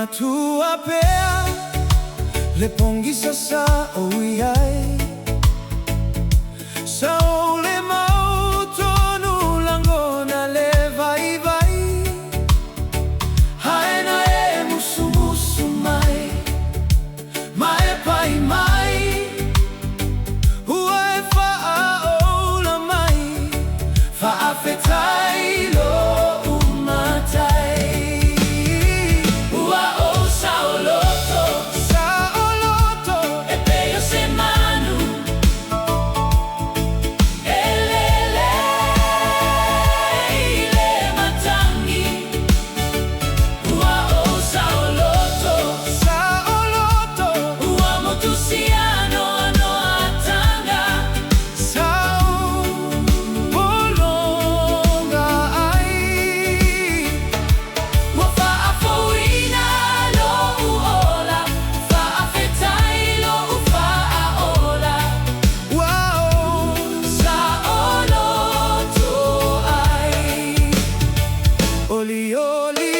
tuapea le pongisa sa oiai sa ole mauto langona le vai vai haena e musu musu mai mai pai mai ua e faa ola mai faa fetai lo umatai ua o sa oloto e peio se manu elele ile matangi ua o sa oloto ua motusiano no atanga sau polonga ai ua faafoina lo uola faafetai lo ufaaola ua o sa oloto ai oli oli